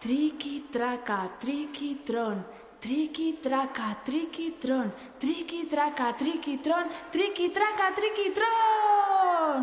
Triki-traka, triki-tron, triki-traka, triki-tron, triki-traka, triki-tron, triki-traka, triki-tron!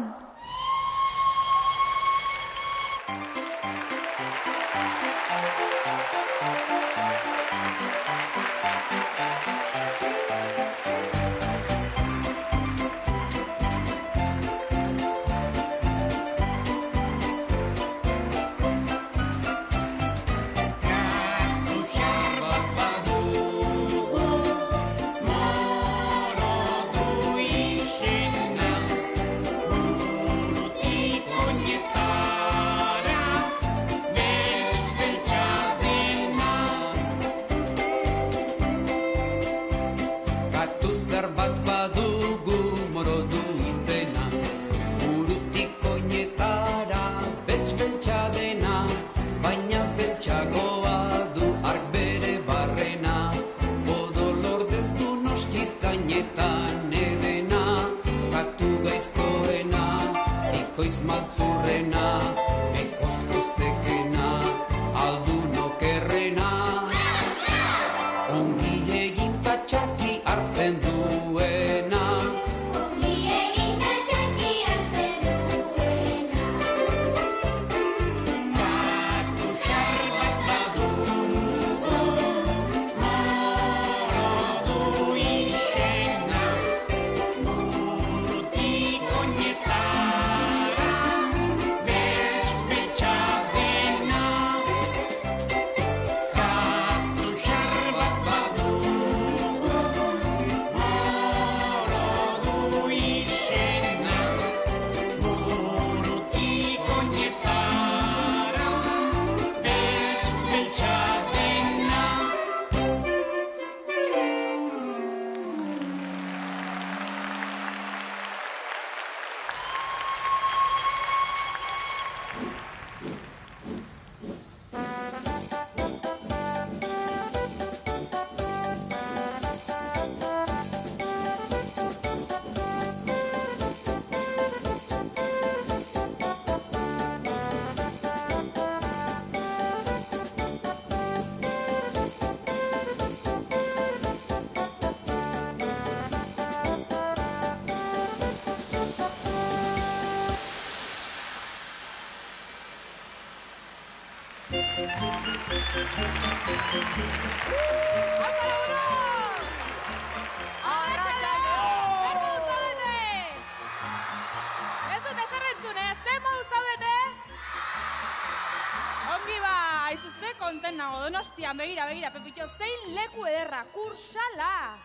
Begira, Pepitxo, zein leku ederra, kursala!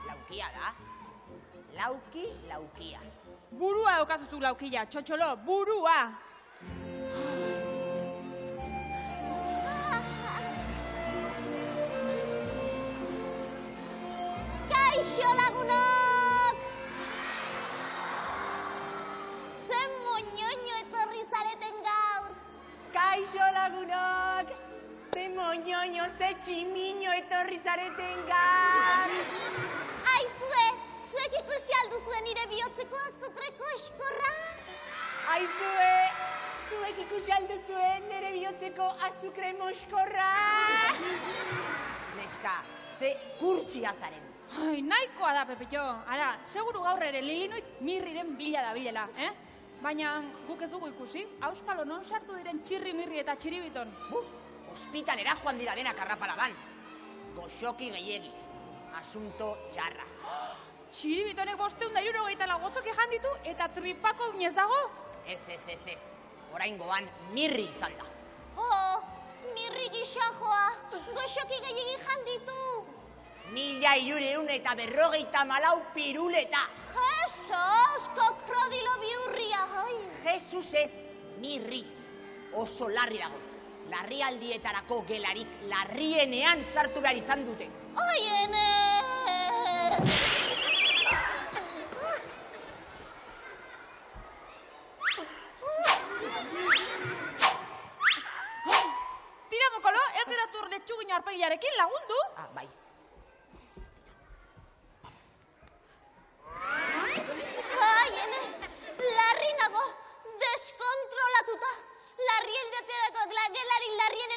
Laukia da. Laukia. Burua daukazuzu laukia, txotxolo, burua! Kaixo lagunok! Zen moñoño etorri zareten gaur! Kaixo lagunok! Ze moñoño, ze tximiño etorri zareten gaur! Aizue, zuek ikusi alduzue nire bihotzeko azukreko eskorra? Aizue, zuek ikusi alduzue nire bihotzeko azukre moskorra! Neska, ze kurtsia zaren. Ai, nahikoa da, Pepitxo. Ara, seguru gaur ere Lilinoit mirriren bila da bilela, Baina guk ez dugu ikusi, auskalo non sartu diren txirri-mirri eta txiribiton. Hospitalera joan dira denak arrapalaban. Goxoki gehiegi. Asunto txarra. Txiribitonek 564 gozoki janditu eta tripako binez dago? Ez. Oraingoan mirri izan da. Oh, mirri gixajoa. Goxoki gehiegi janditu. 1.354 piruleta. Jesus, kokrodilo biurria. Jesus ez, mirri. Oso larri dago. Larrialdietarako gelarik larrienean sartu behar izan dute. Oiene! Tira mokolo, ez geratu letxugin arpegiarekin lagundu? Bai. Oiene, larri nago, deskontrolatuta. Larrialdetarako gelari larrien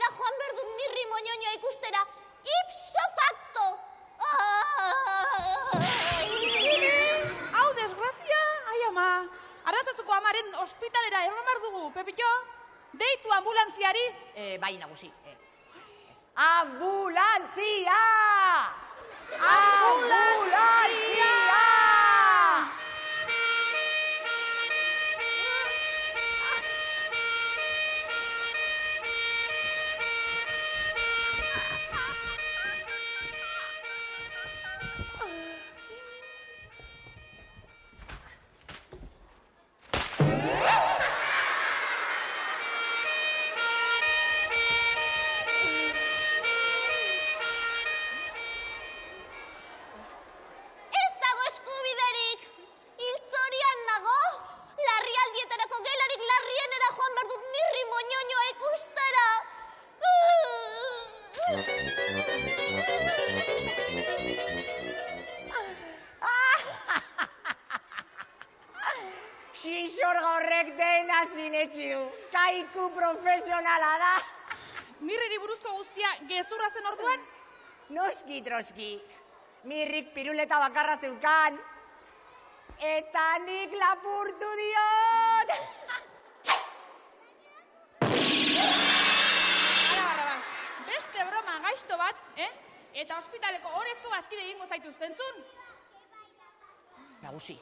ambulantziari? Bai, nagusi. Ambulantzia! Ambulantzia! Ez dago eskubiderik. Hiltzorian nago. Larrialdietarako gelarik larrienera joan behar dut mirri moñoñoa ikustera. Xixorga horrek dena sinetsi du. Kaiku profesionala da. Mirriri buruzko guztia gezurra zen orduan? Noski, troski. Mirrik piruleta bakarra zeukan. Eta nik lapurtu diot. Ara, Barrabas, beste broma gaizto bat, Eta ospitaleko orezko bazkide egingo zaituzten zun? Nagusi,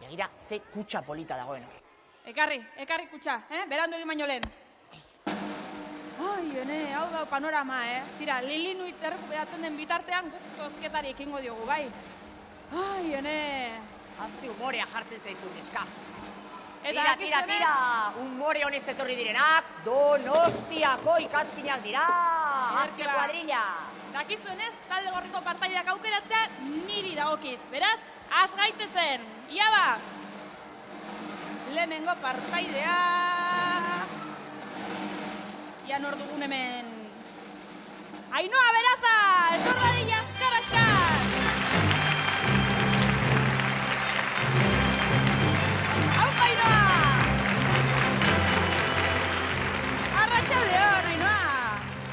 begira ze kutsa polita dagoen hor. Ekarri kutxa, berandu egin baino lehen. Ai, hau da panorama, Tira, Lilinuit errekuperatzen den bitartean guk zozketari ekingo diogu, bai. Ai, Azti humorea jartzen zaizu, neska. Eta Tira, humore honez etorri direnak, Donostiako ikazkinak dira, azte kuadrilla. Dakizuenez, talde gorriko partaideak aukeratzea niri dagokit. Beraz, has gaitezen. Ia ba! Lehenengo partaidea... Ia nor dugun hemen... Ainhoa Beraza! Etor dadila askar! Aupa, Ainhoa! Arratsaldeon, Ainhoa!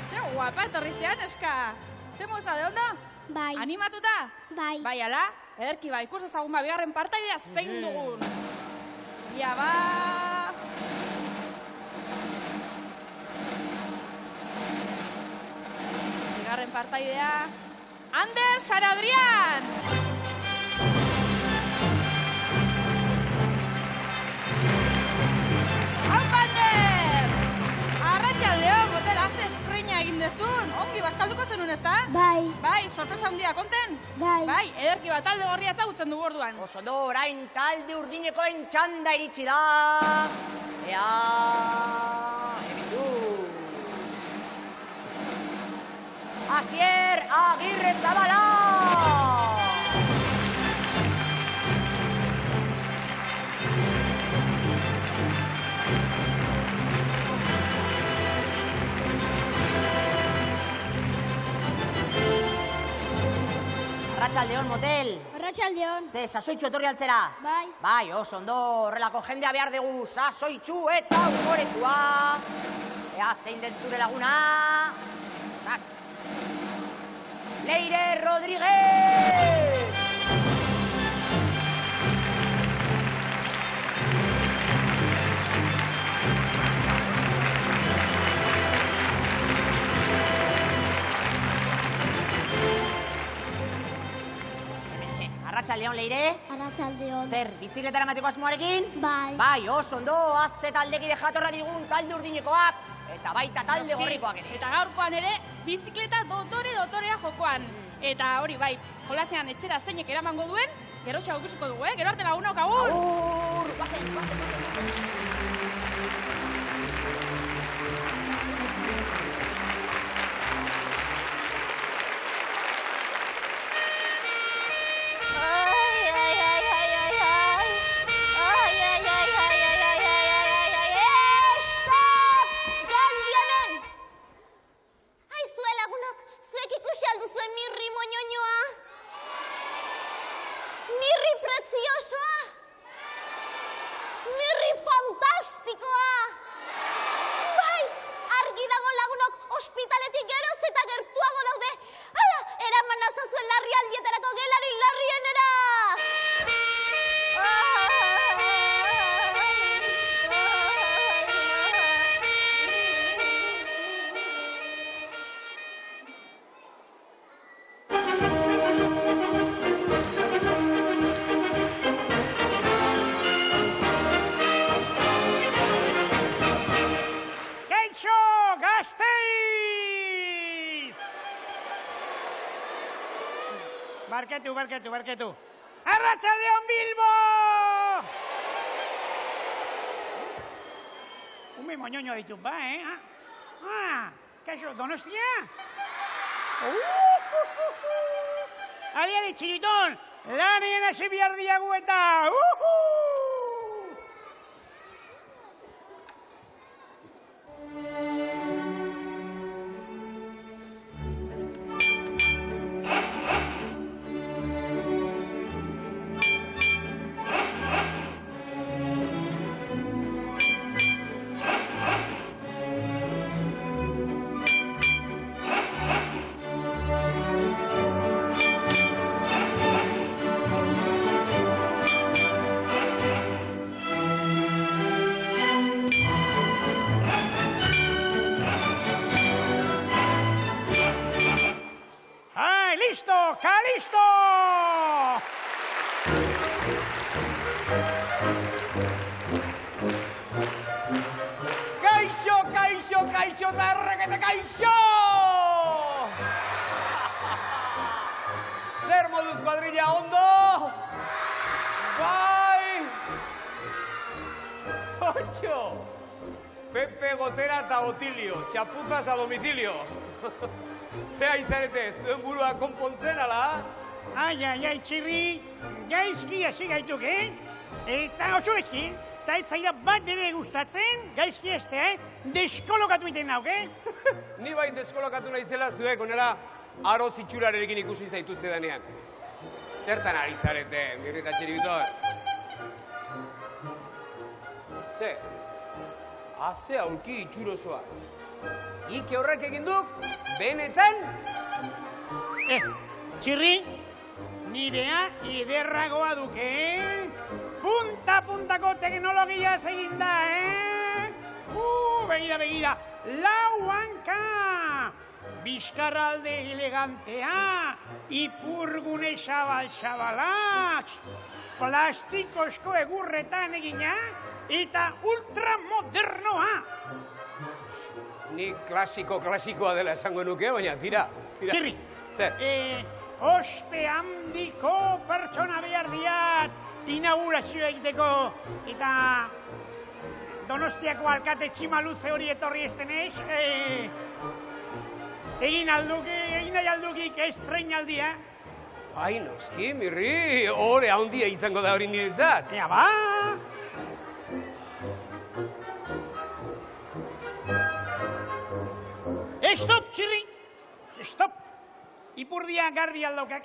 Zer guapa etorri zean, eska! Zer moza, de ondo? Bai. Animatuta? Bai. Bai, ala? Ederki ba, ikus ezagun ba, bigarren partaidea zein dugun. Ia ba... Bigarren partaidea... Ander Saradrian! Aupa, Ander! Arratsaldeon, motel, haze espreina egin dezun. Ongi, baskalduko zenun, ezta? Bai. Bai, sorpresa handia, konten? Bai. Bai, ederki bat talde gorria ezagutzen dugu orduan. Oso do, orain talde urdinekoen txanda iritsi da. Ea, hemen du. Asier Agirre Zabala! Arratsaldeon, motel. Arratsaldeon. Ze, sasoitxu etorri altzera? Bai. Bai, oso ondo, horrelako jendea behar dugu, sasoitxu eta humoretsua. Ea, zein den zure laguna? Zas. Leire Rodríguez! Arratsaldeon, Leire? Arratsaldeon. Zer, bizikletara emateko asmoarekin? Bai. Bai, oso ondo, azte taldekide jatorra digun talde urdinekoak, eta baita talde gorrikoak ere. Eta gaurkoan ere, bizikleta dotorea jokoan. Eta hori bai, jolasean etxera zeinek eramango duen, gero txago ikusiko dugu, Gero arte lagunok, agur! Agur! Guazen! Mirri preciosoa! Mirri fantastikoa! Gasteiz! Barkatu. Arratsaldeon Bilbo! Ume moñoño ditut, ba, kaixo, Donostia? Aliari txiriton, lanean hasi behar diagu eta... Kalisto! Kaixo, darrekete kaixo! Zer moduz kuadrilla ondo? Bai! Ocho! Pepe, Gotera eta Otilio, txapuzas a domicilio. Zea izarete, zuen burua konpontzen, ala? Ai, txirri, gaizki hasi gaituk, Eta oso gaizki, eta ez zaila bat ere gustatzen, gaizki este, deskolokatu iten nauk, Ni bai deskolokatu naizela zuek, onera, arotz itxurarekin ikusi zaituzte danean. Zertan ari zarete, Mirri eta Txiribiton? Haze aurki itxurosoa. Ike horrek egin duk, benetan? Txirri, nirea ederragoa duke, Punta-puntako teknologia egin da, Begira, lau hanka! Bizkarralde elegantea, ipurgune xabal-xabala, plastikosko egurretan egina, eta ultramodernoa. Ni klasikoa dela esango nuke, baina tira. Txirri, ospe handiko pertsona behar diat inaugurazioa egiteko, eta Donostiako alkate tximaluze hori etorri estenez, egin nahi aldukik estreinaldia. Ai, noski, Mirri, hore handia izango da hori niretzat. Ea, ba! Stop, Txirri! Stop! Ipurdia garbi aldaukak.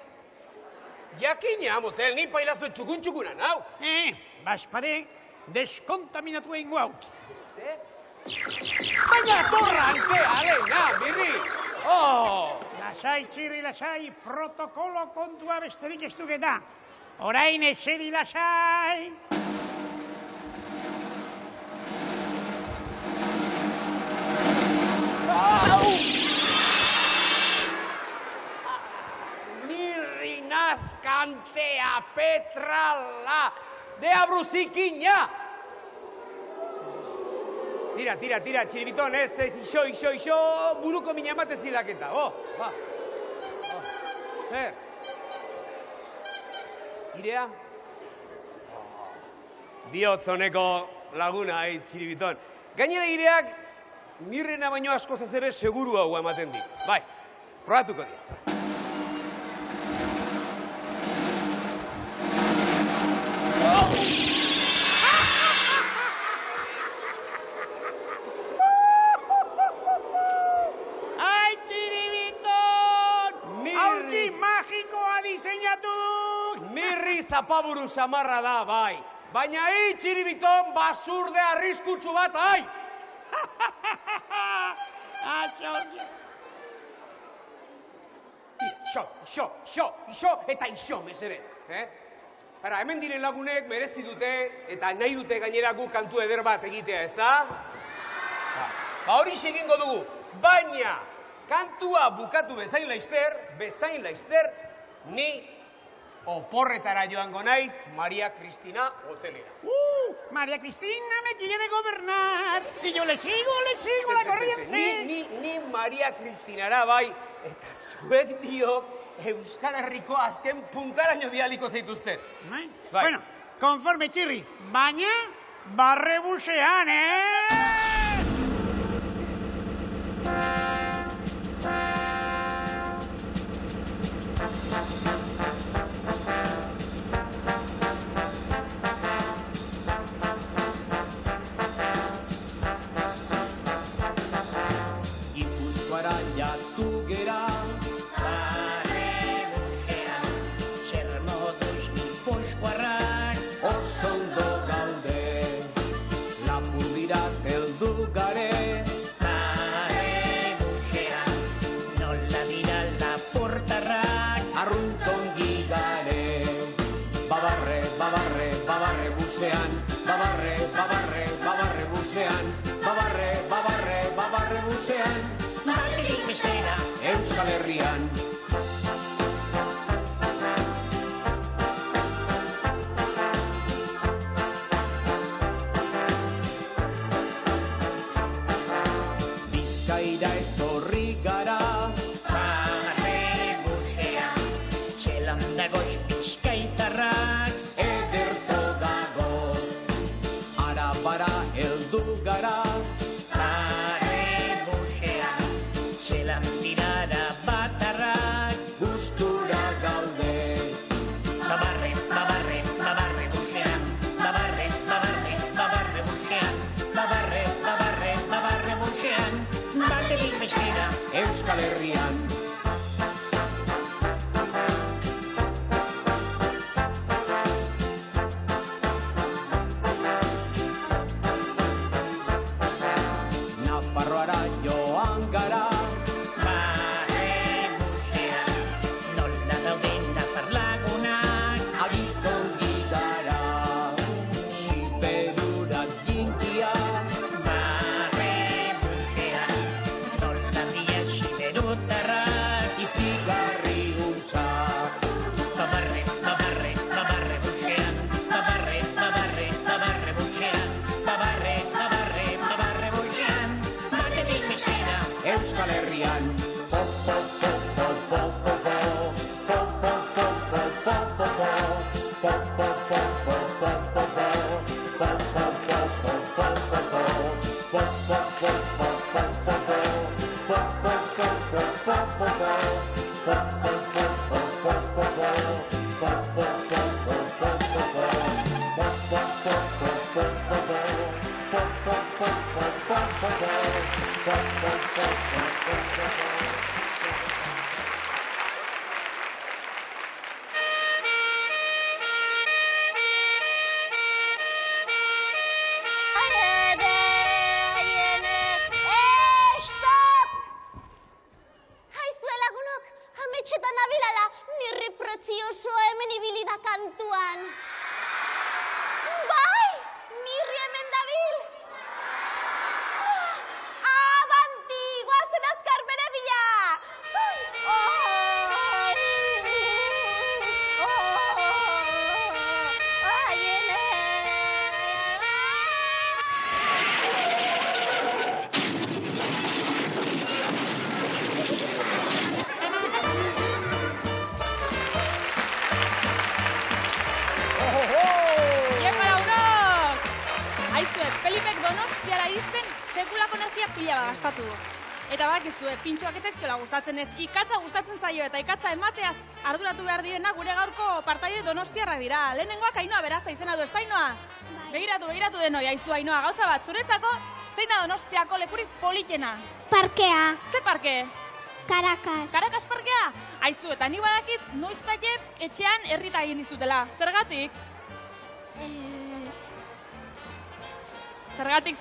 Jakina, motel, ni pailaztu txukun-txukunan, hau? Baspare, deskontaminatu egin guaut. Baina torra antea, alena, Mirri! Lasai, Txirri, lasai, protokolo kontua besterik ez duketa. Orain eseri lasai! Mirri nazkantea petrala de abruzikina! Tira, Txiribiton, ez, ixo, buruko mina ematez zidaketa, Zer? Irea? Biotzoneko laguna, Txiribiton. Gainera ireak, Mirrena baino askoz ez ere seguru hau ematen dit. Bai, probatuko dit. Ai, Txiribiton! Aurki magikoa diseinatu duk! Mirri zapaburu samarra da, bai. Baina Txiribiton basurde arriskutsu bat, ai! Ixo, eta ixo, mesedez. Ara, hemen diren lagunek merezi dute eta nahi dute gaineraku kantu eder bat egitea, ez da? Ba hori egingo dugu, baina kantua bukatu bezain laizter, ni oporretara joango naiz Maria Cristina hotelera. Maria Cristina me quiere gobernar y yo le sigo la corriente. Maria Kristinara bai, eta zuek dio Euskal Herriko azken puntaraino bialiko zeituzten. Bai. Bueno, konforme Txirri, baina barrebusean, Gipuzkoara jatu gera, barrebusean, txermoduz gipuzkoarrak oso ondo gaude, Lapurdira heldu gare, barrebusean, nola dira lapurtarrak arruntongi gare, babarre, babarre, babarre busean, babarre, babarre, babarre busean, babarre, babarre, babarre busean, batetik bestera Euskal Herrian. Bizkaira etorri gara, barrebusean, txelan dagoz bizkaitarrak ederto dagoz, Arabara heldu gara, barrebusean, txelan dirara batarrak gustura gaude, babarre, babarre, babarre busean, babarre, babarre, babarre busean, babarre, babarre, babarre busean, batetik bestera Euskal Herrian. Nafarroara joan gara, barrebusean, nola dauden nafar lagunak agitzongi gara, Siberurak jinkia, barrebusean, nola dia siberutarrak izigarri untxak, babarre, babarre, babarre busean, babarre, babarre, babarre busean, babarre, babarre, babarre busean, batetik bestera Euskal Herrian. Pop, pop, pop, pop, pop, pop, pop, pop, pop, pop, pop, pop, pop, pop, pop, pop, pop, pop, pop, Stop! Haizue lagunok, ametxetan nabilala, nirri preziosoa hemen ibili da kantuan. Bai, nirri hemen dabil. Abanti, guazen azkar bere bila. Felipek Donostiara izten sekulako energia pila bat gastatu du. Eta bakizue, pintxoak ez zaizkiola gustatzen ez, ikatza gustatzen zaio eta ikatza emateaz arduratu behar direna gure gaurko partaide donostiarrak dira. Lehenengoak Ainhoa Beraza izena du, ez da Ainhoa? Begiratu denoi, aizu Ainhoa, gauza bat, zuretzako zein da Donostiako lekurik politena? Parkea. Ze parke? Caracas. Caracas parkea? Aizu, eta ni badakit noizpaite etxean herrita egin dizutela. Zergatik? Zergatik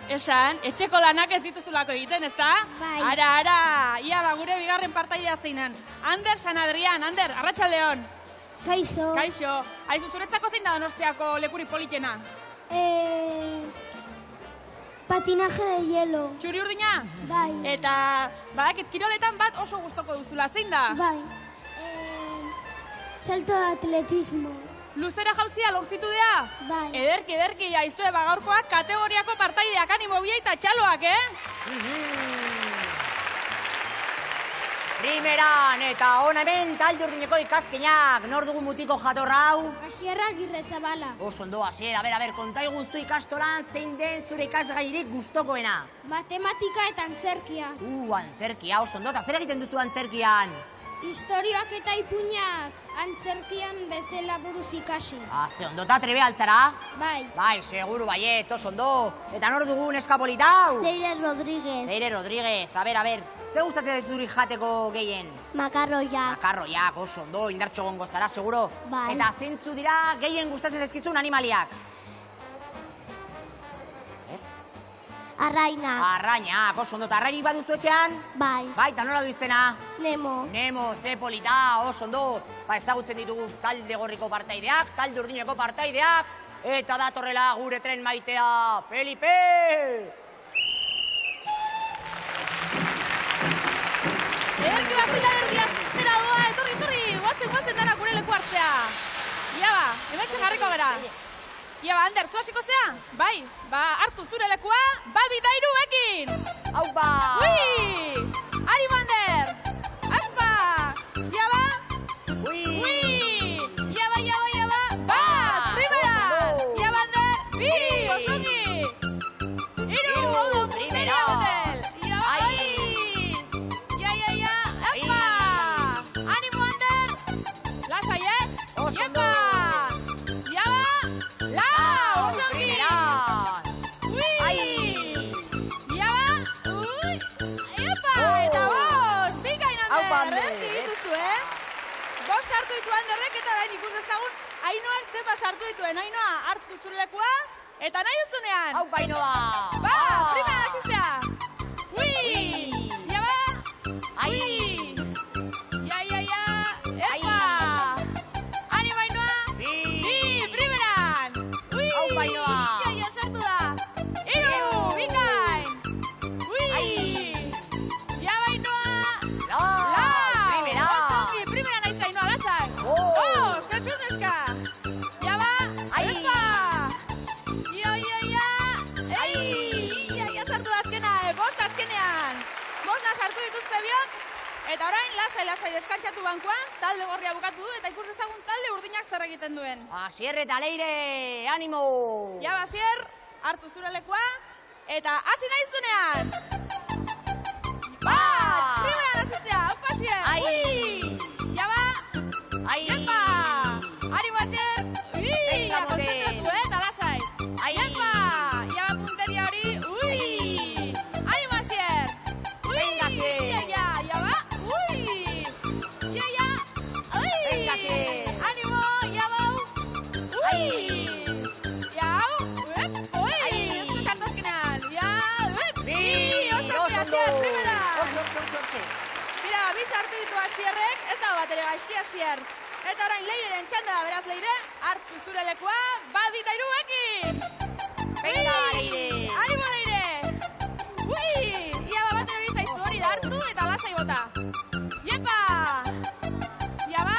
esan, etxeko lanak ez dituzulako egiten, ezta? Bai. Ara, ia gure bigarren partaidea zeinan. Ander San Adrian, Ander, Arratsaldeon. Kaixo. Kaixo. Aizu, zuretzako zein da Donostiako lekurik politena? Patinaje de hielo. Txuri urdina? Bai. Eta, badakit, kiroletan bat oso gustoko duzula, zein da? Bai. Salto de atletismo. Luzera jauzia lortzitu dea? Bai. Ederki, jaizue, gaurkoak kategoriako partaideak animo biei eta txaloak, Primeran, eta hona hemen talde urdineko ikazkenak. Nor dugu mutiko jatorra hau? Asier Agirrezabala. Oso ondo, Asier, a ber, kontai guztu ikastolan zein den zure ikasgairik gustokoena. Matematika eta antzerkia. Antzerkia, oso ondo, eta zer egiten duzu antzerkian? Historiak eta ipuinak antzerkian bezala buruz ikasi. Ze ondo, eta trebe altzara? Bai. Bai, seguru baiet, oso ondo. Eta nor dugu neskapolitau? Leire Rodríguez. Leire Rodríguez, a ber, ze gustatzen zuri jateko gehien? Makarroiak. Makarroiak, oso ondo, indartxo gongo zara, seguro? Bai. Eta zeintzu dira gehien gustatzen zaizkizun animaliak? Arrainak. Arrainak, oso ondo, eta arrainik baduzu etxean? Bai. Bai, eta nola du izena? Nemo. Nemo, ze polita, oso ondo. Ezagutzen ditugu talde gorriko partaideak, talde urdineko partaideak, eta datorrela gure tren maitea, Felipe! Ederki bat pila erdia zera doa, etorri, guazen dara gure leku hartzea. Ia ba, hemen jarriko gara. Ia ba, Ander, zu hasiko zea? Bai, hartu zure lekua, 2 eta 3 ekin! Hau ba! Ui! Arimo, Ander! Apa! Ia ba! Ui! Ia ba! Bat! Primera! Ia ba, Ander! 2! Osoki! 3! Hau du, primera hotel! Ia ba! Ia! Apa! Animo, Ander! Lasai, Iepa! Ia ba! Sartu ditu Anderrek eta orain ikus dezagun Ainoak zepa sartu dituen. Ainoa, hartu zure lekua eta nahi duzunean. Hau Ainoa! Ba, primera hasizea. Ui! Ia ba! Ui! Ia! Epa! Anima Ainoa! Bi! Primeran! Ui! Hau Ainoa! Ia, sartu da! 3! Bikain! Ui! Ia ba Ainoa! Eta orain, lasai deskantzatu bankuan, talde gorria bukatu du, eta ikus dezagun talde urdinak zer egiten duen. Asier eta Leire, animo! Ja, Asier, hartu zure lekua, eta hasi nahi zunean! Bat! Primeran hasizea, haupa Asier! Ui! Ja, ba! Iepa! Arimo Asier! Ui! Konzentratu, eta lasai! Iepa! Ja, ba, punteria hori! Ui! Arimo Asier! Ui! Ja, ba! Animo, ja bau! Ui! Jau! Ui! Ez kartazkenean! Ja! Bi! Oso Asier, primera! Mira, bi sartu ditu Asierrek, ez dago bat ere gaizki Asier. Eta orain Leireren txanda da, beraz Leire, hartu zure lekua, 2 eta 3 ekin! Venga, Leire! Animo, Leire! Ui! Ia bat ere bizaizu hori da hartu eta lasai bota. Iepa! Ja ba!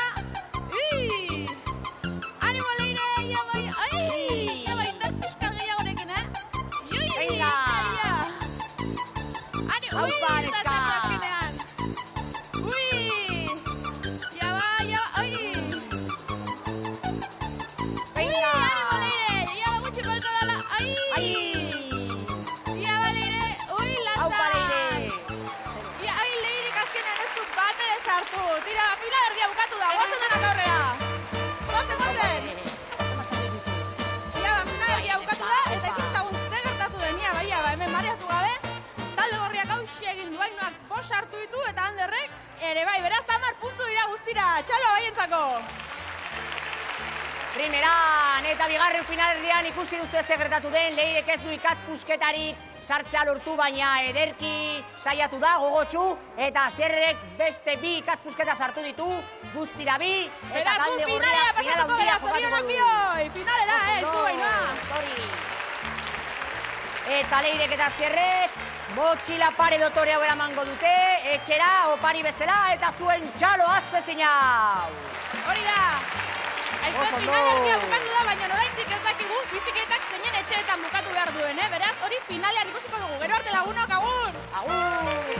Tira, final erdia bukatu da, guazen denak aurrera. Guazen! Ia, final erdia bukatu da, eta ikustagun ze gertatu den, ia, hemen mareatu gabe. Talde gorriak hausia egin du, Ainoak 5 hartu ditu, eta Anderrek ere bai, beraz 10 puntu dira guztira, txalo baientzako. Primeran, eta bigarren finalerdian ikusi duzu ez gertatu den, Leirek ez du ikatpusketarik sartzea lortu, baina ederki saiatu da, gogotsu, eta Asierrek beste 2 ikatpusketa sartu ditu, guztira 2, eta talde gorria final handia jokatuko du. Finalera, zu Ainoa. Eta Leirek eta Asierrek motxila pare dotore hau eramango dute, etxera, opari bezala, eta zuen txalo azpezina. Hori da. Aizue, finalerdia bukatu da, baina oraindik ez dakigu biziketak zeinen etxeetan bukatu behar duen, Beraz, hori finalean ikusiko dugu. Gero arte lagunok, agur! Agur!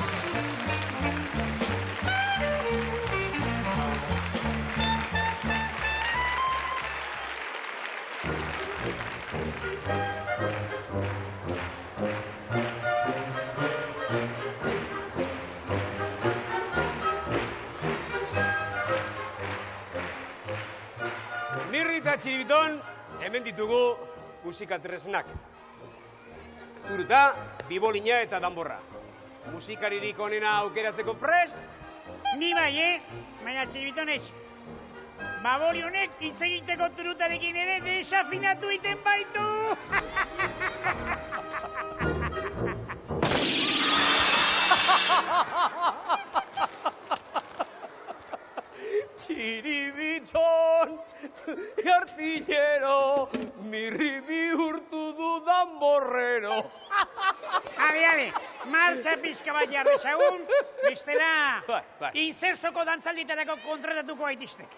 Mirri eta Txiribiton, hemen ditugu musika tresnak. Turuta, bibolina eta danborra. Musikaririk onena aukeratzeko prest? Ni bai, baina Txiribiton ez. Baboli honek hitz egiteko turutarekin ere desafinatu iten baitu. Txiribiton, artillero, Mirri bihurtu du danborrero. Ade, martxa pixka bat jarrezagun, bestela Bai. inzersoko dantzalditarako kontratatuko aitiztek.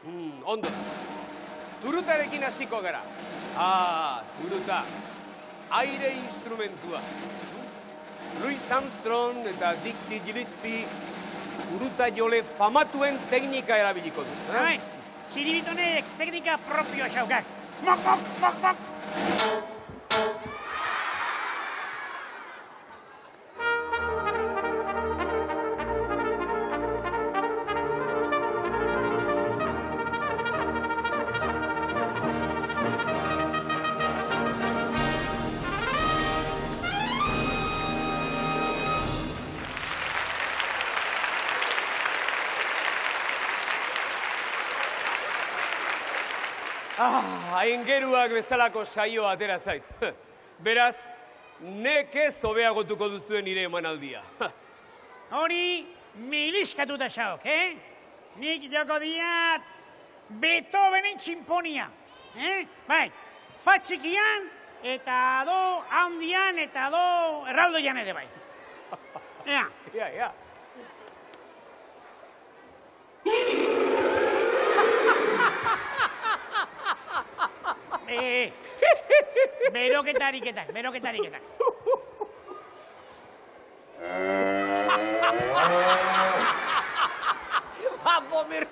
Ondo. Turutarekin hasiko gara. Turuta. Aire instrumentua. Louis Armstrong eta Dixie Gillespie turuta jole famatuen teknika erabiliko du. Bai, Txiribitonek teknika propioa xaukak. Mok, mok, mok, mok! Aingeruak bezalako saioa atera zait. Beraz, nekez hobeagotuko duzuen nire emanaldia. Hori miliskatuta xauk, Nik joko diat Beethovenen tximponia. Bai, fatxikian eta do handian eta do erraldoian ere bai. Ea. Ja. Beroketariketak. Vamos, mira.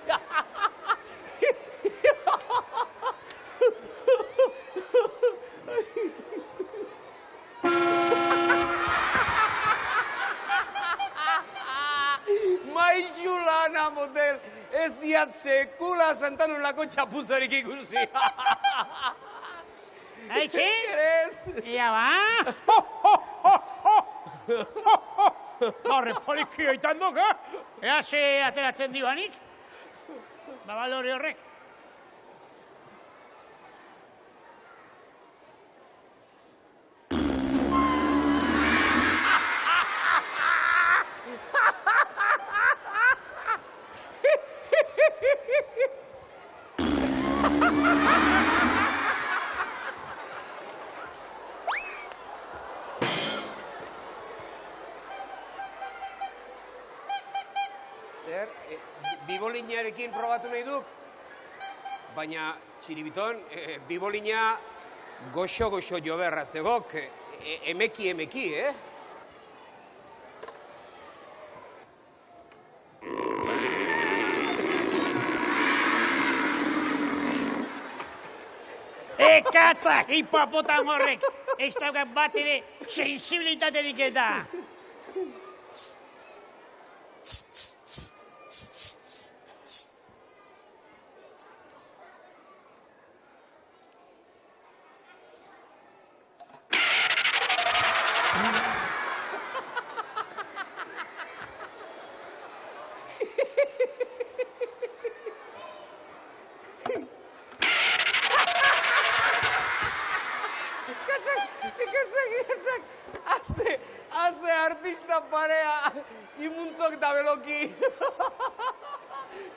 Maixu lana, motel. Ez diat sekula Santanolako txapuzarik ikusi. Aixe? Kerez? Ia ba? Horre polikio itan duk, Ea ze ateratzen dioanik? Babalori horrek. Bibolinarekin probatu nahi duk, baina Txiribiton, bibolina goxo-goxo jo beharra zegok, emeki, Katzak, hipopotam horrek, ez daukat bat ere sensibilitaterik eta. Haze artista parea, imuntzok da beloki.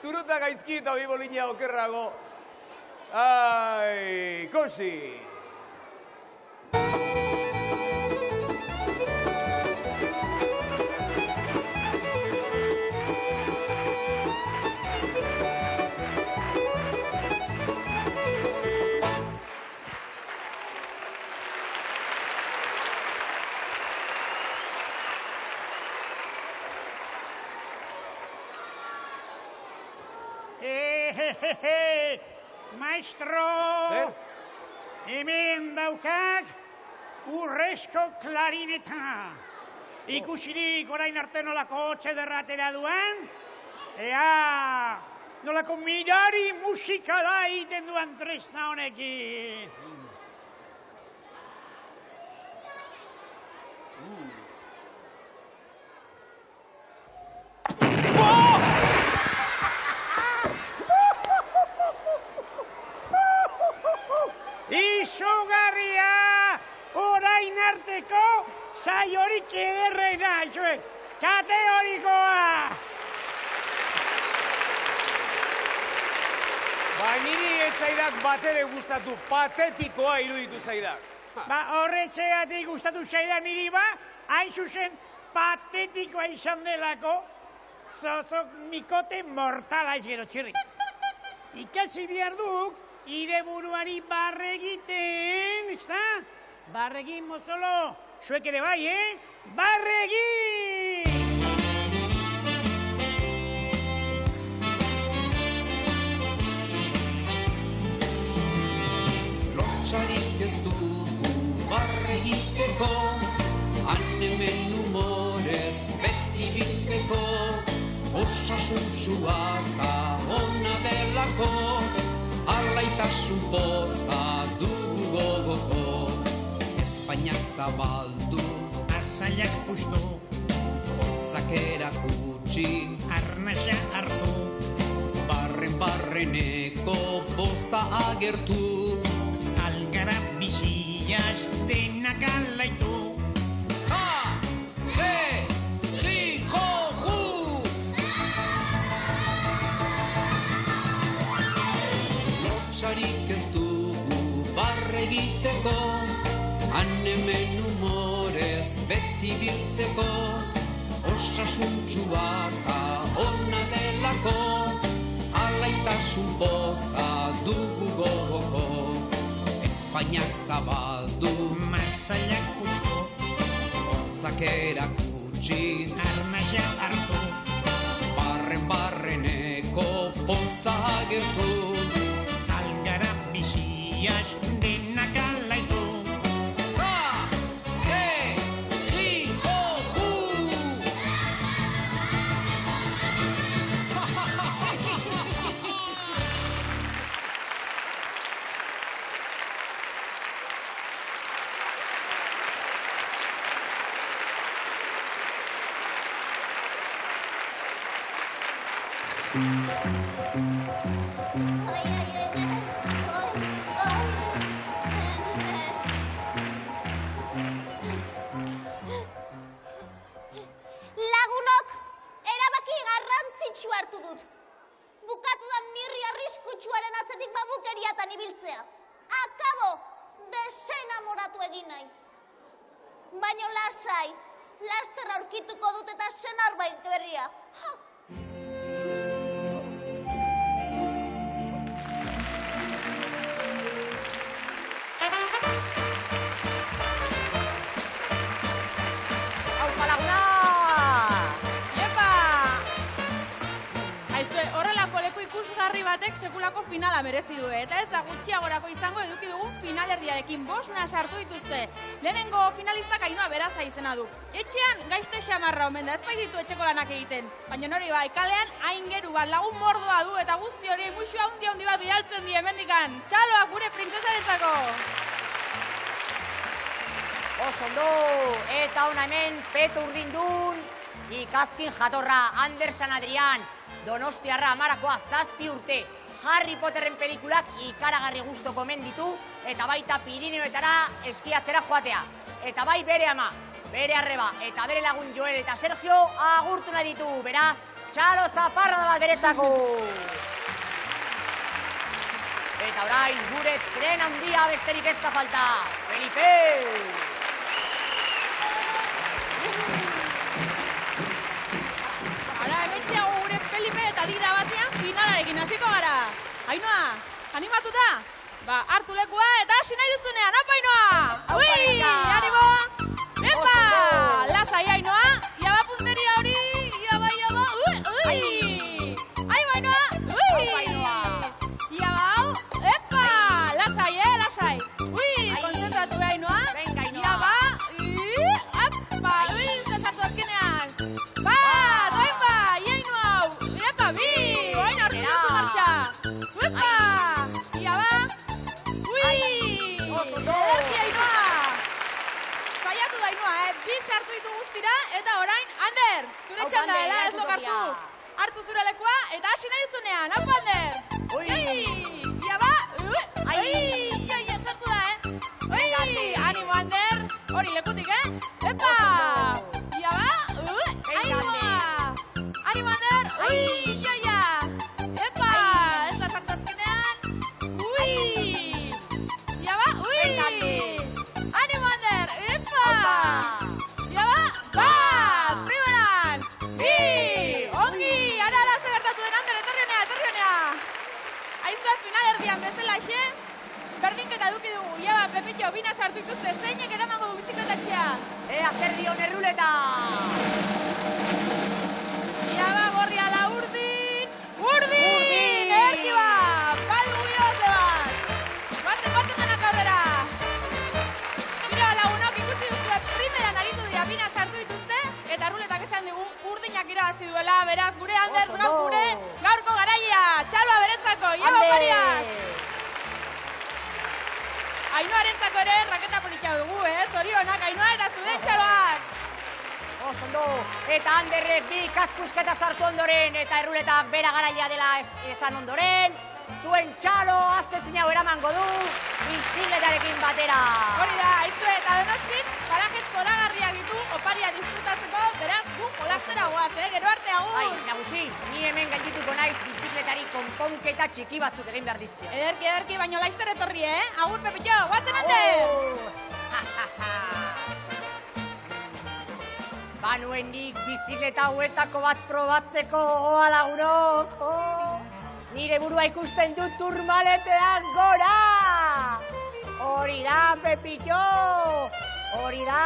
Turuta gaizki eta bibolina okerrago. Ai, kosi! Maestro, hemen daukak urrezko klarineta. ikusirik orain arte nolako hotxe derratera duen? Ea, nolako mirari musikala egiten duen tresna honekin. Izugarria! Orain arteko saiorik ederrena, zuek! Kategorikoa! Ba, niri ez zaidak batere gustatu, patetikoa iruditu zaidak. Ba, horretxegatik gustatu zaidak niri ba, hain zuzen patetikoa izan delako, zozok mikote mortala ez gero, txirri. Ikasi behar duk, ire buruari barre egiten, ezta? Barre egin, mozolo, zuek ere bai, Barre egin! Lotsarik ez dugu barre egiteko, hemen humorez beti biltzeko, osasuntxua eta ona delako, alaitasun poza dugu gogoko. Espainiak zabaldu, Azalak puztu, hotzak erakutsi, arnasa hartu, barreneko poza agertu. algara biziaz denak alaitu. Ha! He! Hi! Ho! Hu! Lotsarik ez dugu barre egiteko, hemen humorez beti biltzeko, osasuntxua eta ona delako, alaitasun poza dugu gogoko. Espainiak zabaldu, Mazalak puztu, hotzak erakutsi, arnasa hartu, barreneko poza agertu. algara biziaz denak alaitu. Ha! He! Hi! Ho! Hu! Lagunok, erabaki garrantzitsua hartu dut. Bukatu da mirri arriskutsuaren atzetik babukeriatan ibiltzea. Akabo, desenamoratu egin naiz. Baina lasai, laster aurkituko dut eta senar berria. Ha! Aupa laguna! Iepa! Aizue, horrelako leku ikusgarri batek sekulako finala merezi du, eta ez da gutxiagorako izango eduki dugun finalerdiarekin 5 sartu dituzte. Lehenengo finalistak Ainhoa Beraza izena du. Etxean gaizto xamarra omen da, ez baititu etxeko lanak egiten. Baina nori bai, kalean aingeru bat lagun mordoa du eta guzti hori muxu handi bat bidaltzen die hemendikan. Txaloak gure printzesarentzako! Osondo, eta hona hemen petu urdindun, ikazkin jatorra Andersan Adrian, Donostiarra Amarakoa 7 urte, Harry Potterren pelikulak ikaragarri gusto komen ditu, eta baita Pirineoetara eskiatzera joatea. Eta bai bere ama, bere arreba, eta bere lagun Joel eta Sergio agurtu nahi ditu, beraz, txalo zaparra da bat beretzako. Eta orain gure tren handia besterik ez da falta, Felipe! Ara, hementxeago gure Felipe eta dira batean finalarekin hasiko gara. Ainhoa, animatuta? Ba, hartu lekua eta hasi nahi duzunean, apa Ainhoa! Ui, animo! Epa! Lasai Ainhoa, iaba punteria hori, iaba, ui! Animo Ainhoa, ui! Iaba hau, epa! Lasai, lasai! Ui, konzentratu Ainhoa! Venga, Ainhoa! Iaba, epa! Ui, sartu ditu guztira, eta orain, Ander, zure txanda dela, ez lokartu. Hartu zure lekua, eta hasi nahi duzunean, hau Ander. Ia ba, sartu da, animo Ander, hori lekutik, epa! Ia ba, animo Ander, epa! Ez da sartu azkenean, ia ba, animo Ander, epa! Ia ba, bat, primeran, bi, ongi, ara zer gertatu den Ander, etorri honea. Aizua final erdian bezala xe, berdinketa eduki dugu, Iaba, Pepillo, bina sartu ikuzte, zeinek eramango du bizikletatxea. Zer dion erruleta! Iaba, gorria la urdin, erki bat, badugu bidozle bat. Baten denak aurrera. Tira lagunok ikusi duzue, primeran aritu dira, bina sartu dituzte, eta erruletak esan digu urdinak irabazi duela, beraz, gure Anders gaurko garaia, txaloa beretzako, Iaba pariak. Ainoarentzako ere raketa politia dugu, zorionak, Ainoa eta zure txaloak. Ondo, eta Anderrek bi katpusketa sartu ondoren, eta erruletak bera garaia dela esan ondoren, zuen txalo aztetzin hau eramango du, bizikletarekin batera. Hori da, aizue, eta denostik, parajez zoragarriak ditu, oparia disfrutatzeko, beraz, gu jolastera guaz, gero arte agur. Bai, nagusi, ni hemen gaindituko naiz bizikletari konponketa txiki batzuk egin behar dizkio. Ederki, baino laizter etorri, Agur, Pepillo, guazen Ander! Banuen nik bizikleta hauetako bat probatzeko gogoa lagunok. Nire burua ikusten dut turmaletean gora! Hori da, Pepillo! Hori da!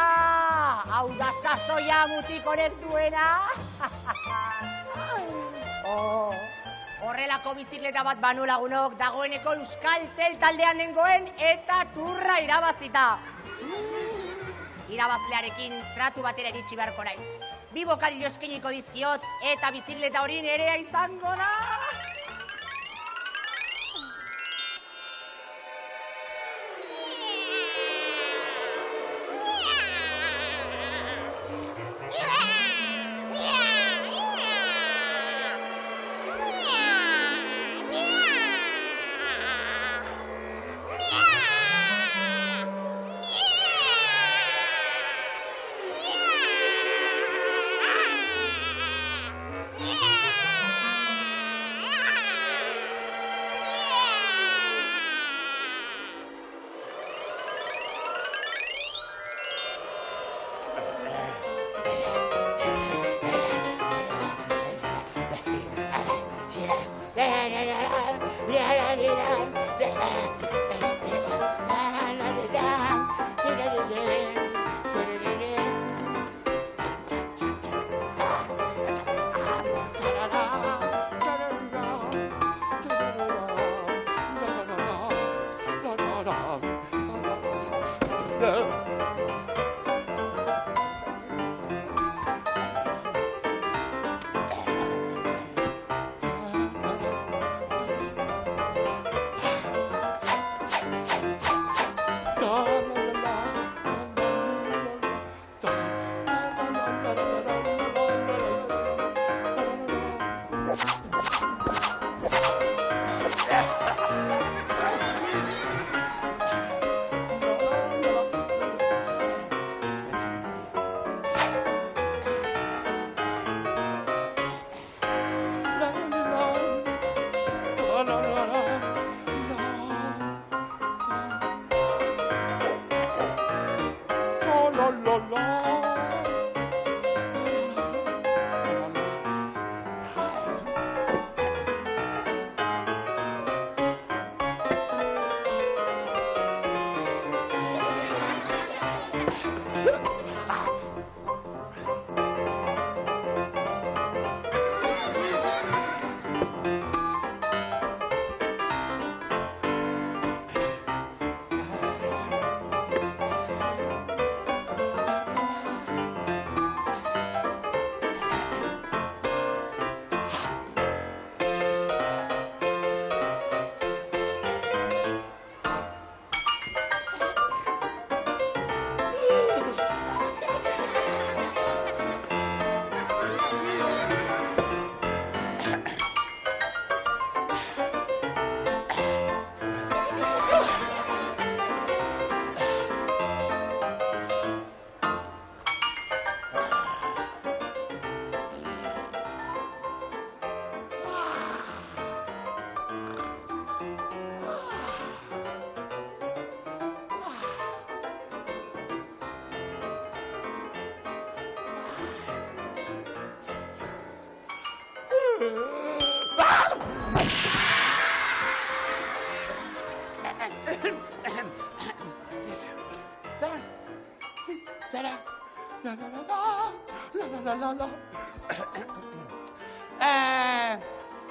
Hau da sasoia mutik honek duena! Horrelako bizikleta bat banu lagunok, dagoeneko Euskaltel taldean nengoen eta turra irabazita. Irabazlearekin tratu batera iritsi beharko nahi. Bi bokadillo eskeniko dizkiot eta bizikleta hori nerea izango da.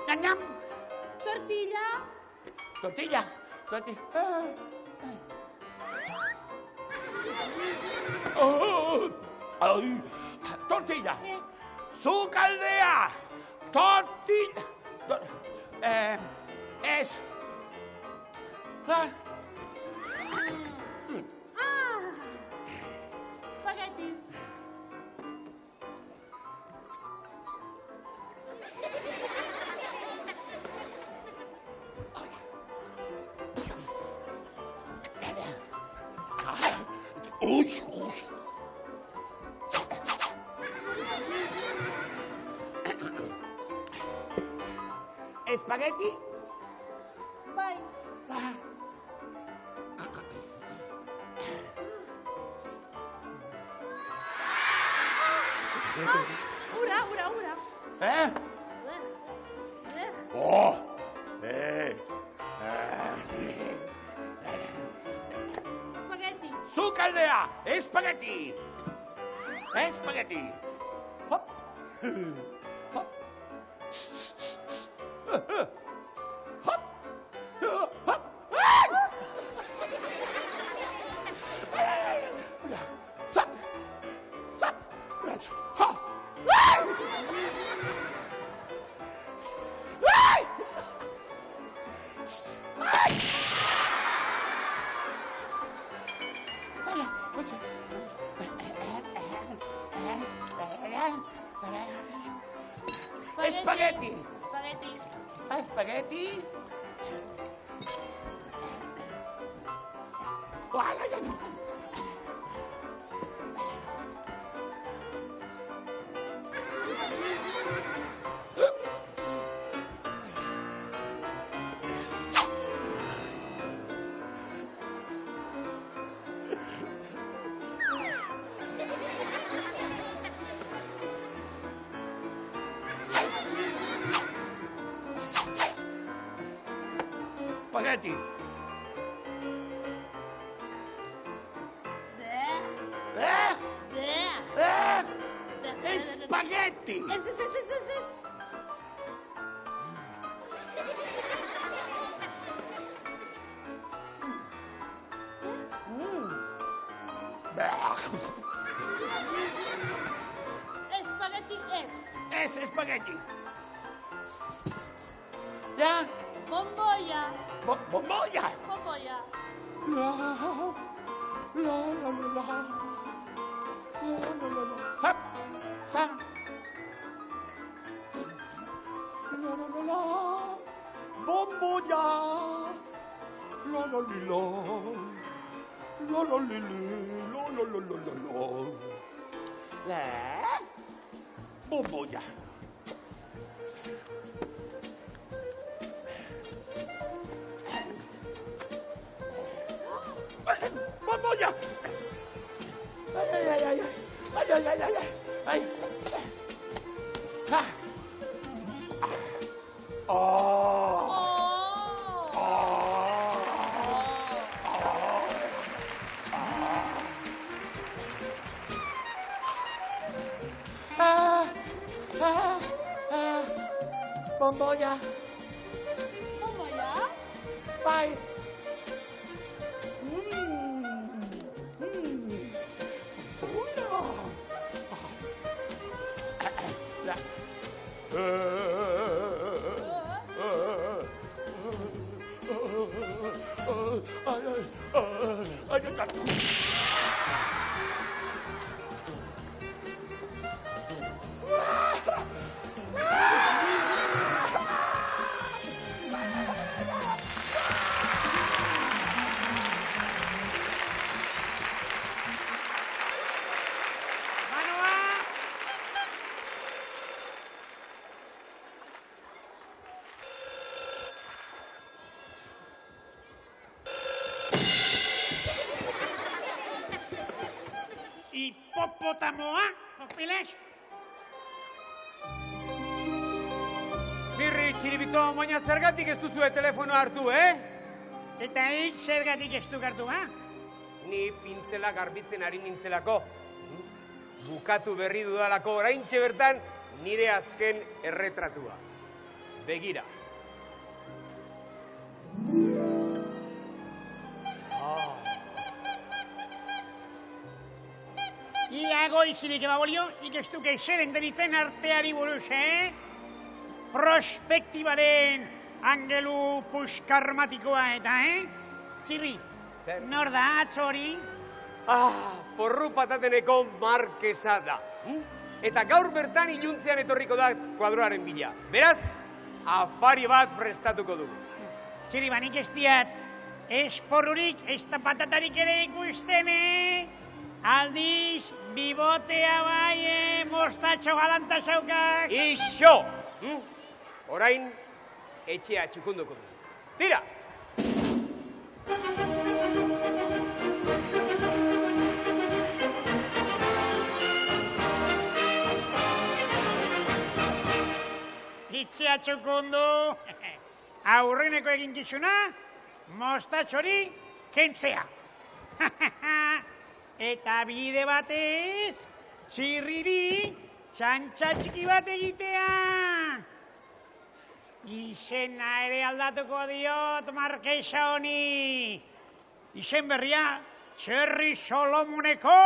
Nyam, nyam. Tortilla. Tortilla. Tortilla. Sukaldea. Tortilla. Es. Spaghetti. Spaghetti. Bai. Ura. Oh. Spaghetti. Sukaldea. Spaghetti. Hop. Hop. Hop. Hop. Sap. Ha. Spaghetti. Spaghetti. Spaghetti. Es. Spaghetti es. Es spaghetti. Ya. Bombolla. Bombolla. La. Hop. Sa. La. Bombolla. La. La. Bombolla. Bombolla. Ay. Bombolla. Bye. Hipopótamoa, Copilesh. Txiribito, baina zergatik ez duzue telefonoa hartu, Eta hik zergatik ez duk hartu, ha? Ni pintzela garbitzen ari nintzelako. Bukatu berri dudalako oraintxe bertan nire azken erretratua. Begira. Iago izirik ebabolio, ikestuke zeren beritzen arteari buruz, Prospektibaren angelu puskarmatikoa eta, Txirri, nor da atzori? Porru patateneko markesa da. Eta gaur bertan iluntzean etorriko da kuadroaren bila. Beraz, afari bat prestatuko dugu. Txirri, banik ez diat, ez porrurik, ez da patatarik ere ikusten, Aldiz, bibotea bai, mostatxo galanta zaukak. Ixo! Orain, etxea txukunduko du. Tira! Etxea txukundu. Aurreneko eginkizuna, mostatxori kentzea. Eta bide batez, Txirriri txantxa txiki bat egitea. Izena ere aldatuko diot markesa honi. Izen berria, Txerri Solomoneko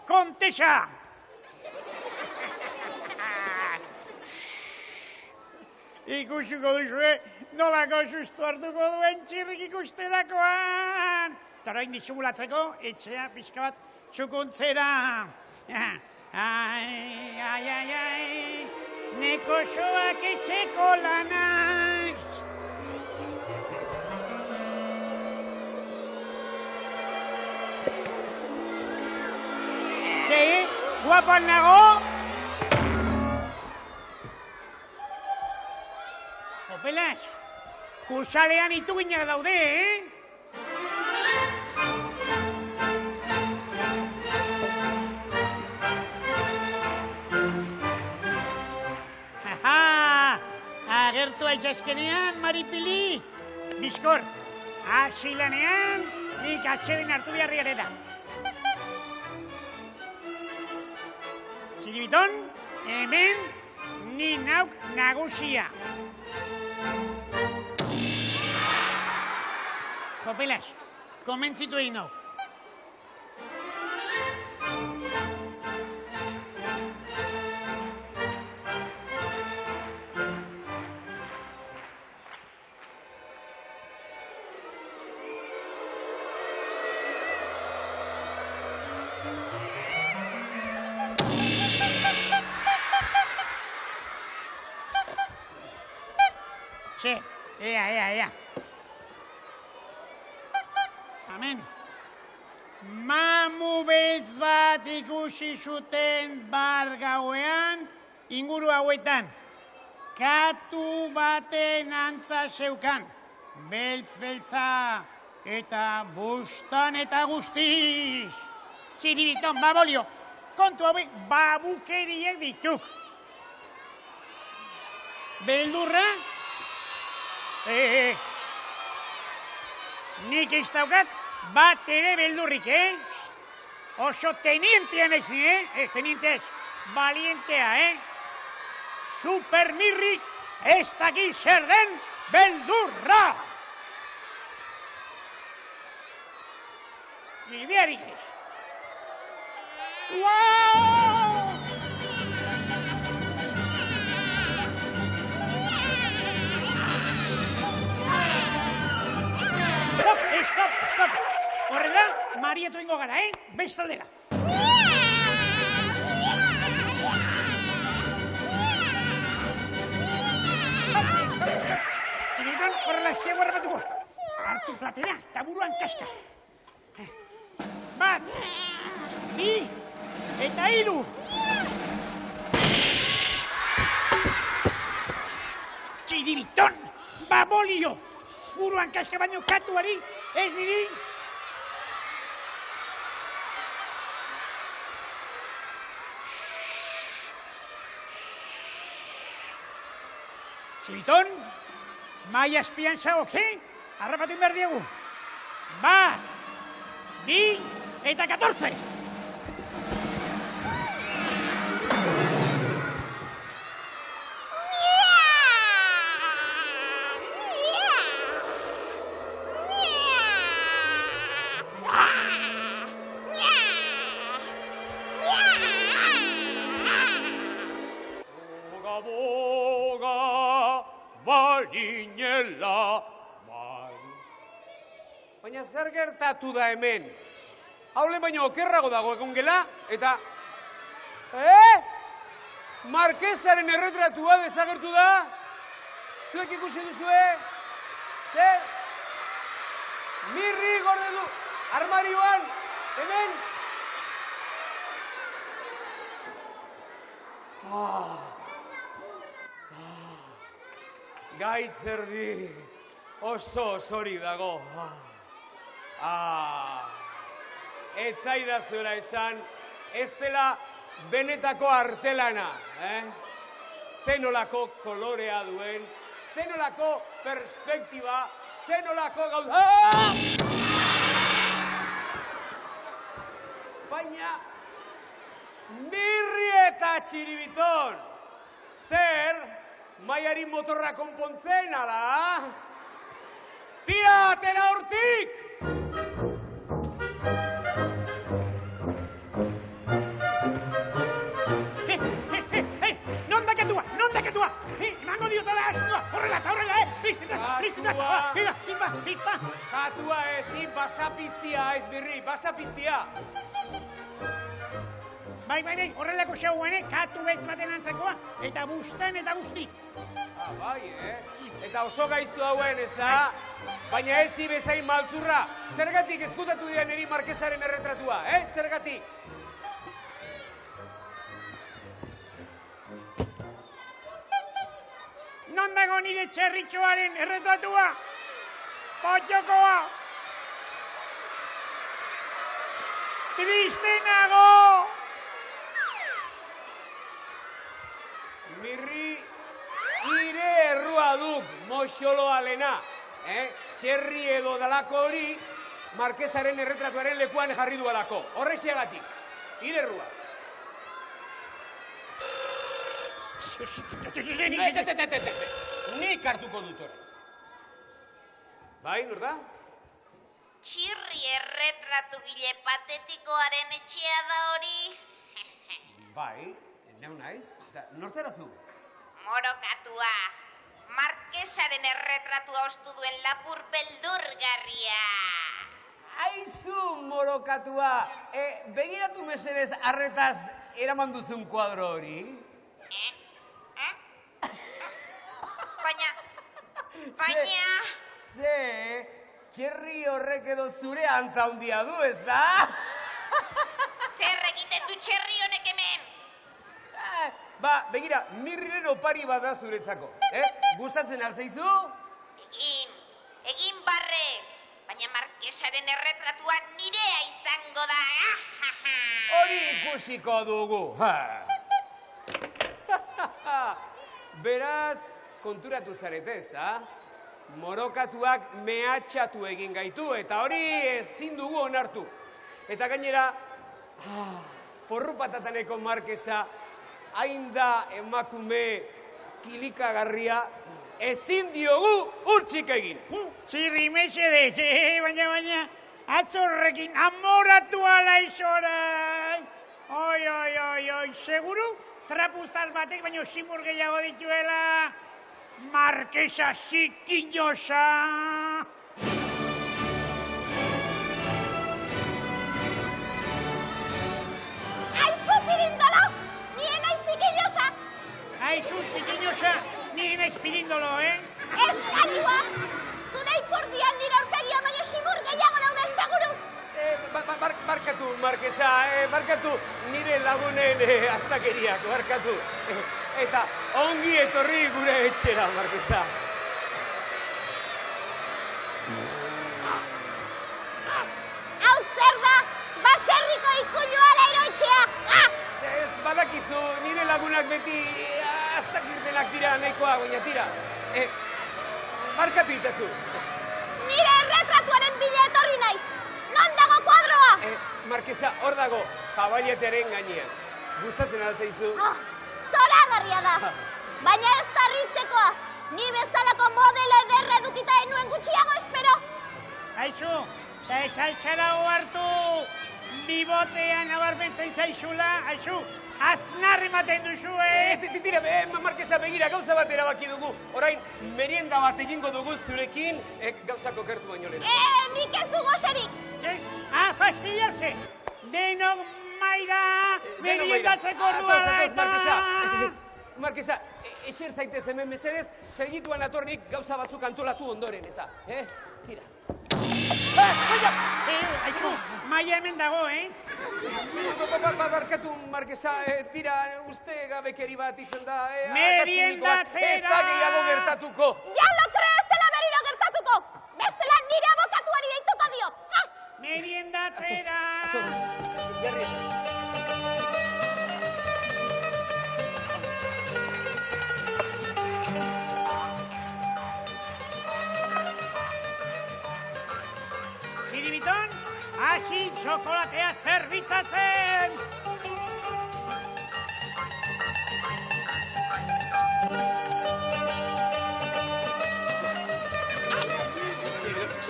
kontesa. Ikusuko duzue, nolako sustu hartuko duen Txirrik ikusterakoan. Eta orain disimulatzeko, etxea pixka bat txukuntzera. Ai, neko soak etxeko lanak. Guapan nago? Opelas, kursalean ituginak daude, Agertu aitzazkenean, Maripili. Bizkor, hasi lanean, nik atxeden hartu biharriarela. Txiribiton, hemen, ni nauk nagusia. Jopelas, komentzitu egin nauk. Ea. Amen. Mamu beltz bat ikusi zuten bar gauean inguru hauetan. Katu baten antza zeukan. Beltza eta bustan eta guztiz. Txiribiton, babolio, kontu hauek babukeriek dituk. Beldurra? Nik ez daukat bat ere beldurrik, Oso tenientean ez, Teniente ez, valientea, Supermirrik ez daki zer den beldurra! Idearik ez. Wow! Stop! Horrela, marietu ingo gara, Bestaldera. Txiribiton, horrela, estiago errapatuko. Hartu platera, eta buruan kaska. 1, 2, eta 3. Txiribiton, babolio! Buruan kaska baino katuari, ez niri. Txibiton, maia espian zago, harrapatu behar diegu. 1, 2 eta 14. Balinela, baina zer gertatu da hemen? Haulen baino okerrago dago egon gela, eta... Markesaren erretratua desagertu da? Zuek ikusi duzue? Zer? Mirri gorde du, armarioan, hemen? Gaitzerdi, oso osori dago. Ez zaidazuela esan, ez dela benetako artelana. Zenolako kolorea duen, zenolako perspektiba, zenolako gauza... Baina, Mirri eta Txiribiton, zer... Maiari motorra konpontzen, ala? Tira, atera hortik! Non dakatua! Emango diotela astua! Horrela, Pizpa! Katua ez, basapiztia ez, Mirri, basapiztia! Bai, horrelako xauan, katu betz baten antzakoa, eta bustan eta busti. Bai, Eta oso gaiztu hauen, ez da? Baina ez bezain maltzurra. Zergatik ezkutatu dira niri Markesaren erretratua, Zergatik? Non dago nire txerritxoaren erretratua? Potxokoa! Triste nago! Mirri, ire errua duk moxoloa lena. Txerri edo dalako hori, Markesaren erretratuaren lekuan jarri dualako. Horrexiagatik, ire errua. Nik hartuko dut hori. Bai, nor da? Txirri erretratu gile patetikoaren etxea da hori. Bai, neu naiz. Nortzera zu? Morokatua. Markesaren erretratua ostu duen lapur beldurgarria. Aizu, morokatua. Begiratu mesedez arretaz eraman duzun kuadro hori? Baina... Ze, txerri horrek edo zure antza handia du, ez da? Zer egiten du txerri honek hemen? Begira, Mirriren opari bat da zuretzako. Gustatzen altzaizu? Egin barre. Baina Markesaren erretratua nirea izango da. Hori ikusiko dugu. Beraz, konturatu zarete, ez da? Morokatuak mehatxatu egin gaitu, eta hori ezin dugu onartu. Eta gainera, porrupatataneko Markesa, hain da emakume kilikagarria, ezin diogu urtsik egin. Txirri mesedez, baina, atzorrekin amoratu ala izorai. Oi, seguru, trapuzar batek, baina simur gehiago dituela. Markesa zikinosa! Aizu pirindolo, nien naiz zikinosa! Aizu zikinosa, nien naiz pirindolo, Eskanua! Zure ikordian nire aurpegia, baina simur gehiago daude seguru! Barkatu, Markesa, barkatu nire lagunen astakeriak, barkatu. Eta ongi etorri gure etxera, Markesa. Hau zer da, baserriko ikulua leiroitxea! Ez badakizu, nire lagunak beti astakirtenak dira nahikoa, baina tira. Markatu itazu. Nire erretratuaren bila etorri naiz. Non dago kuadroa? Markesa, hor dago, kaballeteren gainean. Gustatzen altzaizu? Zoragarria da. Baina ez da ritzekoa. Ni bezalako modelo ederra edukita enuen gutxiago espero. Aizu, ez aitzara hartu bibotean abarbentzen zaizula, aizu, aznarri ematen duzu, Tira, Markesa, begira, gauza bat erabaki dugu. Orain, merienda bat egingo dugu zurekin, gauzako gertu baino lehen. Nik ez du goxerik. Fastidiarse. Denok maira, meriendatzeko ordua da eta... Markesa, eser zaitez hemen mesedez, segituan atornik gauza batzuk antolatu ondoren, eta, tira. Aizu, maia hemen dago, Barkatu, Markesa, tira, uste gabekeri bat izan da, meriendatzera! Ez da gehiago gertatuko! Ja lo creo, ez dela berriro gertatuko! Bestela nire abokatuari deituko diot! Meriendatzera! Ziribiton, hasi txokolatea zerbitzatzen!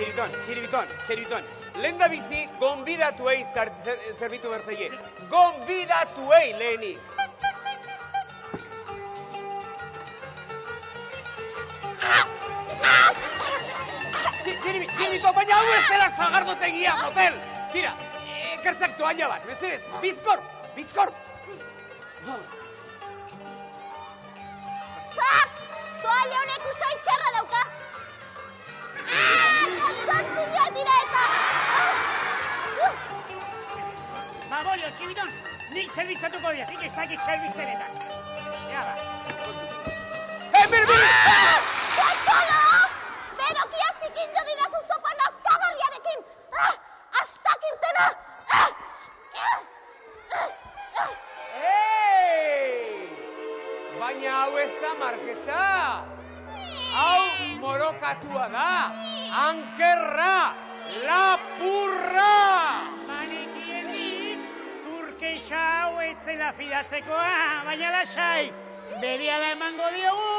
Txiribiton, lehen da bizi, gonbidatuei zerbitu bertzaile. Gonbidatuei lehenik! Txiribito, baina hau ez dela zagardotegia, motel! Tira, ekertzak toalla bat, mesedez, bizkor! Toalla honek usai txarra dauka! Kontzuntzioa dira eta! Bollo, Txiribiton, nik zerbitzatuko dira, nik ez dakit zerbitzeretan. Ea ba. Kontolo! Berokia zikindu didazu zopa nazkagarriarekin! Astak irtena! Baina hau ez da, Markesa! Hau morokatua da! Ankerra! Lapurra! Banikienik, turkeixa hau etzela fidatzekoa, baina lasai, berehala emango diogu,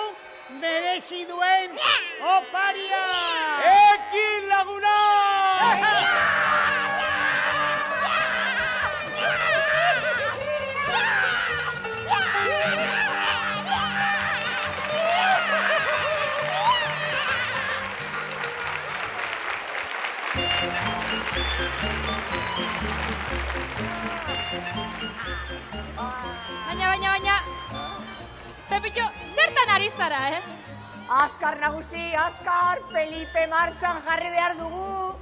merezi duen oparia! Ekin laguna! Baina, Pepillo, zertan ari zara, Azkar nagusi, azkar, Felipe martxan jarri behar dugu.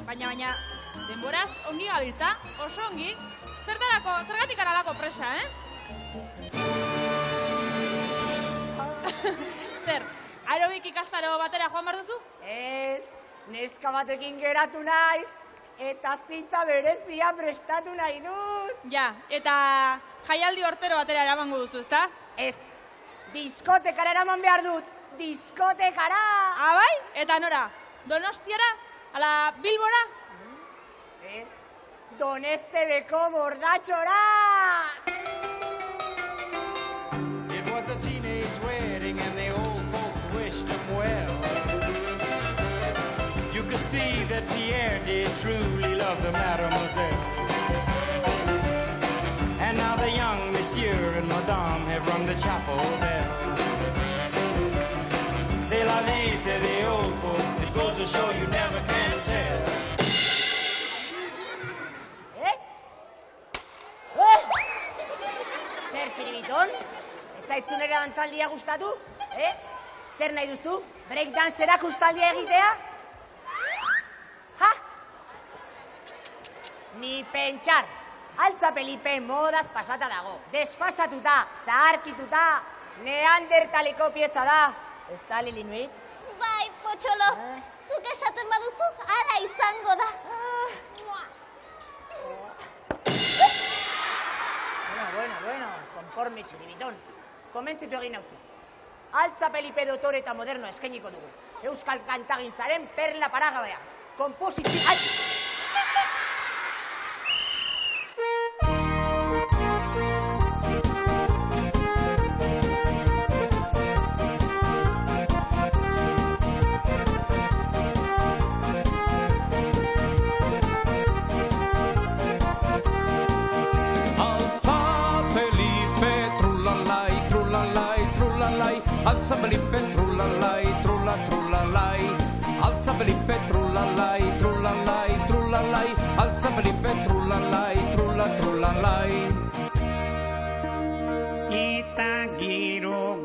Baina, denboraz ongi gabiltza, oso ongi. Zergatik aralako presa, Zer, aerobik ikastaro batera joan behar duzu? Ez, neska batekin geratu naiz, eta zita berezia prestatu nahi dut. Ja, eta jaialdi hortero batera eramango duzu, ezta? Ez, diskotekara eraman behar dut, diskotekara! Bai? Eta nora? Donostiara? Ala Bilbora? Ez, Donestebeko bordatxora! It was a teenage wedding and the old folks wished him well. You could see that Pierre did truly love the mademoiselle. And now the young monsieur and madame have rung the chapel bell. C'est la vie, say the old folks, it goes to show you never can tell. Zer, Txiribiton? Ez zaitzun ere dantzaldia gustatu? Zer nahi duzu? Breakdancerak ustaldia egitea? Ha? Ni pentsar. Altza Felipe modaz pasata dago. Desfasatuta, zaharkituta, neandertaleko pieza da. Ez da, Lili Nuit? Bai, Potxolo, zuk esaten baduzu, ara izango da. Bueno, konforme, Txiribitón. Komentzitu egin hauzu. Altza Felipe dotore eta moderno eskainiko dugu. Euskal kantagintzaren perla paragabea. Komposizio... Ai! Altza Felipe, trulalai, trulla, trulalai. Altza Felipe, trulalai, trulalai, trulalai. Altza Felipe, trulalai, trulla, trulalai. Eta giro,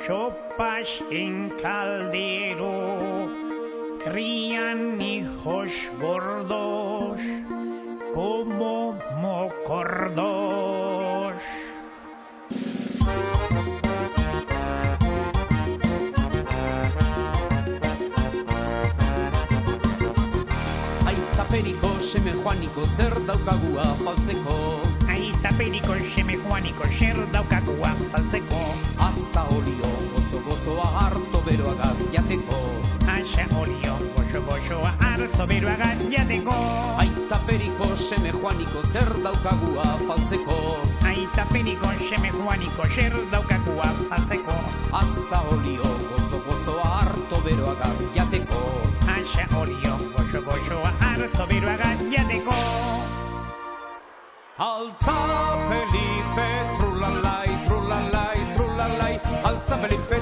sopas en caldero, crían hijos gordos como mocordos. Periko, seme joaniko, zer daukagua faltzeko. Aita periko, seme joaniko, zer daukagua faltzeko. Aza olio, gozo-gozoa harto beroagaz jateko. Aza olio, gozo-gozoa harto beroagaz jateko. Aita periko, seme joaniko, zer daukagua faltzeko. Aita periko, seme joaniko, zer daukagua faltzeko. Aza olio, gozo-gozoa harto beroagaz jateko. Aza olio, gozo-gozoa harto beroagaz jateko. Altza Felipe, trulalai, trulalai, trulalai. Altza Felipe,